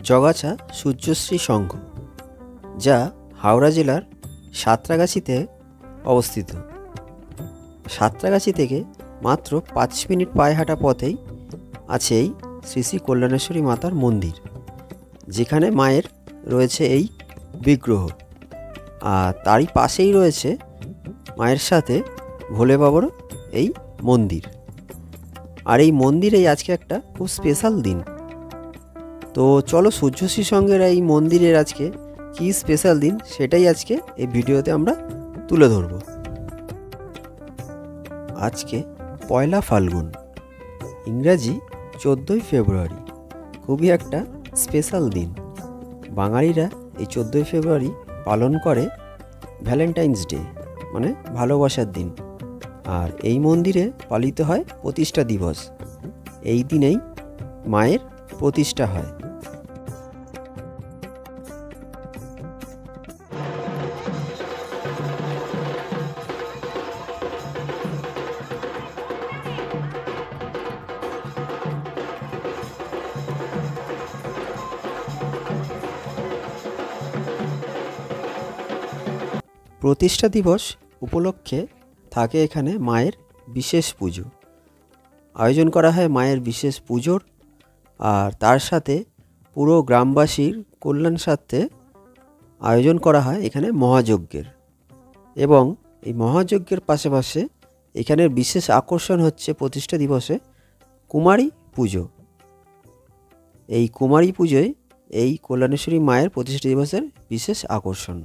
জগাছা সূর্যশ্রী সংঘ, যা হাওড়া জেলার সাঁতরাগাছিতে অবস্থিত। সাঁতরাগাছি থেকে মাত্র 5 মিনিট পায়ে হাঁটা পথেই আছে এই শ্রী শ্রী কল্যাণেশ্বরী মাতার মন্দির, যেখানে মায়ের রয়েছে এই বিগ্রহ, আর তারই পাশেই রয়েছে মায়ের সাথে ভোলে বাবারও এই মন্দির। আর এই মন্দিরেই আজকে একটা খুব স্পেশাল দিন। তো চলো সূর্যশ্রী সঙ্গের এই মন্দিরের আজকে কী স্পেশাল দিন সেটাই আজকে এই ভিডিওতে আমরা তুলে ধরব। আজকে 1 ফাল্গুন, ইংরাজি 14 ফেব্রুয়ারি, খুবই একটা স্পেশাল দিন। বাঙালিরা এই 14 ফেব্রুয়ারি পালন করে ভ্যালেন্টাইন্স ডে, মানে ভালোবাসার দিন। আর এই মন্দিরে পালিত হয় প্রতিষ্ঠা দিবস। এই দিনেই মায়ের প্রতিষ্ঠা হয়। প্রতিষ্ঠা দিবস উপলক্ষে থাকে এখানে মায়ের বিশেষ পুজো আয়োজন করা হয়, মায়ের বিশেষ পুজোর। আর তার সাথে পুরো গ্রামবাসীর কল্যাণ স্বার্থে আয়োজন করা হয় এখানে মহাযজ্ঞের। এবং এই মহাযজ্ঞের পাশাপাশি এখানের বিশেষ আকর্ষণ হচ্ছে প্রতিষ্ঠা দিবসে কুমারী পুজো। এই কুমারী পুজোয় এই কল্যাণেশ্বরী মায়ের প্রতিষ্ঠা দিবসের বিশেষ আকর্ষণ।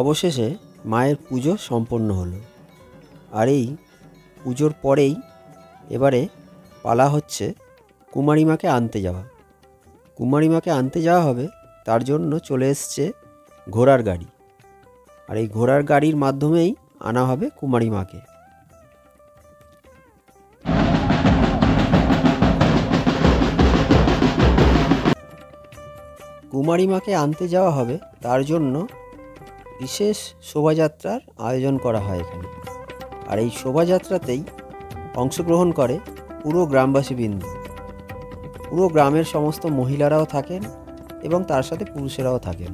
অবশেষে মায়ের পুজো সম্পন্ন হলো। আর এই পুজোর পরেই এবারে পালা হচ্ছে কুমারী মাকে আনতে যাওয়া। কুমারী মাকে আনতে যাওয়া হবে, তার জন্য চলে এসছে ঘোড়ার গাড়ি। আর এই ঘোড়ার গাড়ির মাধ্যমেই আনা হবে কুমারী মাকে। কুমারী মাকে আনতে যাওয়া হবে, তার জন্য বিশেষ শোভাযাত্রার আয়োজন করা হয় এখানে। আর এই শোভাযাত্রাতেই অংশগ্রহণ করে পুরো গ্রামবাসীবৃন্দ। পুরো গ্রামের সমস্ত মহিলারাও থাকেন এবং তার সাথে পুরুষেরাও থাকেন।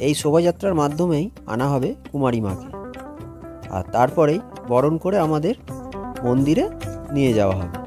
এই শোভাযাত্রার মাধ্যমেই আনা হবে কুমারী মাকে। আর তারপরেই বরণ করে আমাদের মন্দিরে নিয়ে যাওয়া হবে।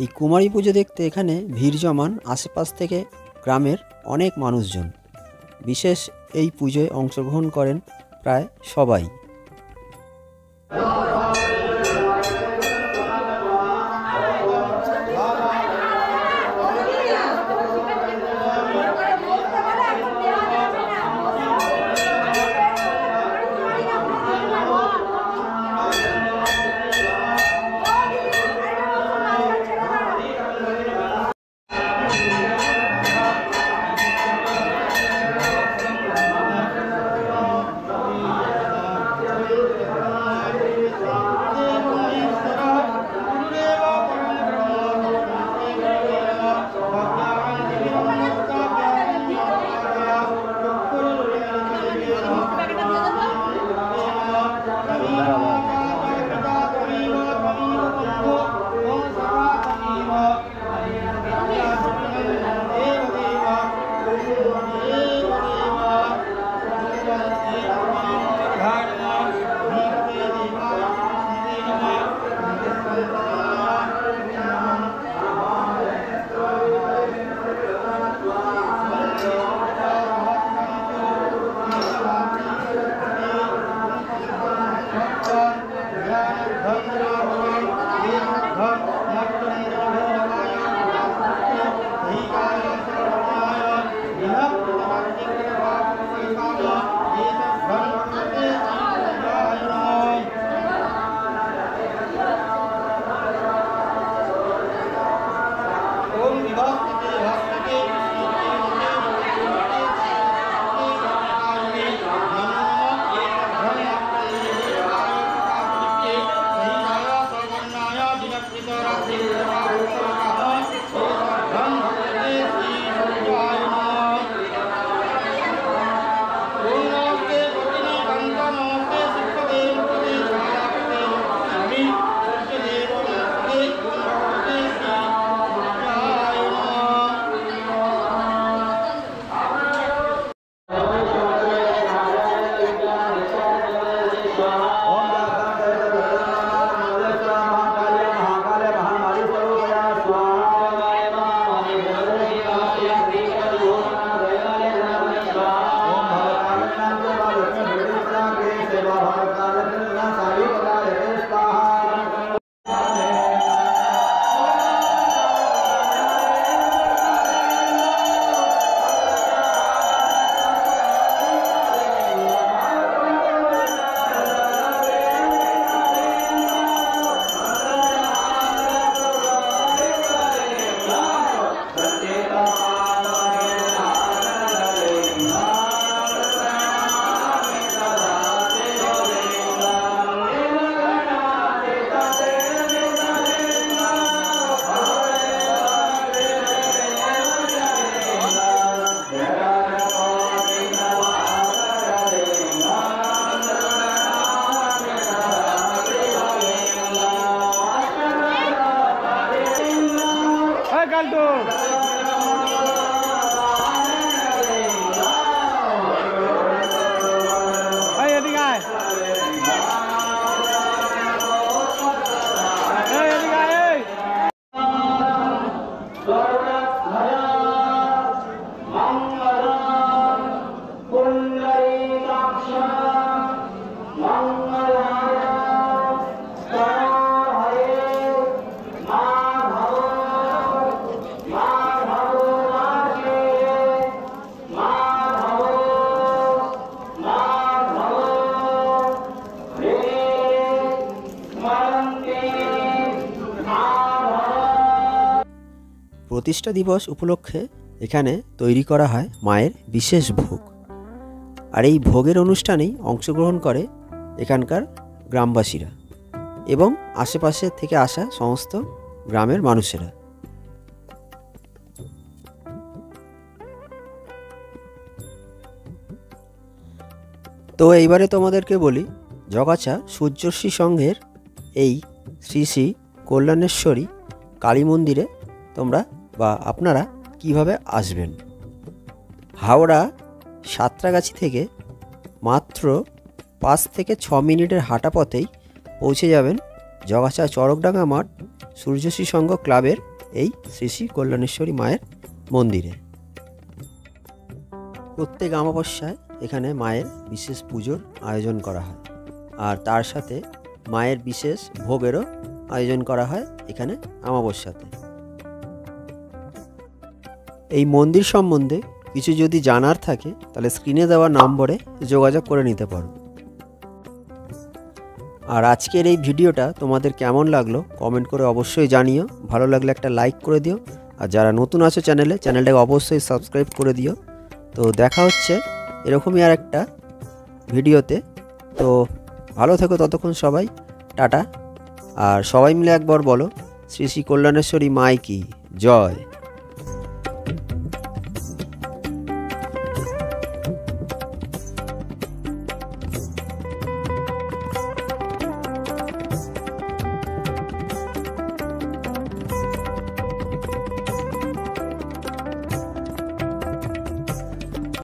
এই কুমারী পুজো দেখতে এখানে ভিড় জমান আশেপাশ থেকে গ্রামের অনেক মানুষজন। বিশেষ এই পুজোয় অংশগ্রহণ করেন প্রায় সবাই। কালটু। এই এদিকে আয়, এই এদিকে আয়, এই। প্রতিষ্ঠা দিবস উপলক্ষে এখানে তৈরি করা হয় মায়ের বিশেষ ভোগ। আর এই ভোগের অনুষ্ঠানেই অংশগ্রহণ করে এখানকার গ্রামবাসীরা এবং আশেপাশে থেকে আসা সমস্ত গ্রামের মানুষেরা। তো এইবারে তোমাদেরকে বলি, জগাছা সূর্যশ্রী সংঘের এই শ্রী শ্রী কল্যাণেশ্বরী কালী মন্দিরে তোমরা বা আপনারা কিভাবে আসবেন। হাওড়া সাঁতরাগাছি থেকে মাত্র 5 থেকে 6 মিনিটের হাঁটা পথেই পৌঁছে যাবেন জগাছা চরকডাঙ্গা মাঠ সূর্যশ্রী সংঘ ক্লাবের এই শ্রী শ্রী কল্যাণেশ্বরী মায়ের মন্দিরে। প্রত্যেক অমাবস্যায় এখানে মায়ের বিশেষ পুজোর আয়োজন করা হয়, আর তার সাথে মায়ের বিশেষ ভোগেরও আয়োজন করা হয় এখানে অমাবস্যাতে। এই মন্দির সম্বন্ধে কিছু যদি জানার থাকে তাহলে স্ক্রিনে দেওয়া নম্বরে যোগাযোগ করে নিতে পারো। আর আজকের এই ভিডিওটা তোমাদের কেমন লাগলো কমেন্ট করে অবশ্যই জানিও। ভালো লাগলে একটা লাইক করে দিও, আর যারা নতুন আছো চ্যানেলটাকে অবশ্যই সাবস্ক্রাইব করে দিও। তো দেখা হচ্ছে এরকমই আর একটা ভিডিওতে। তো ভালো থেকো ততক্ষণ সবাই, টাটা। আর সবাই মিলে একবার বলো শ্রী শ্রী কল্যাণেশ্বরী মাই কি জয়।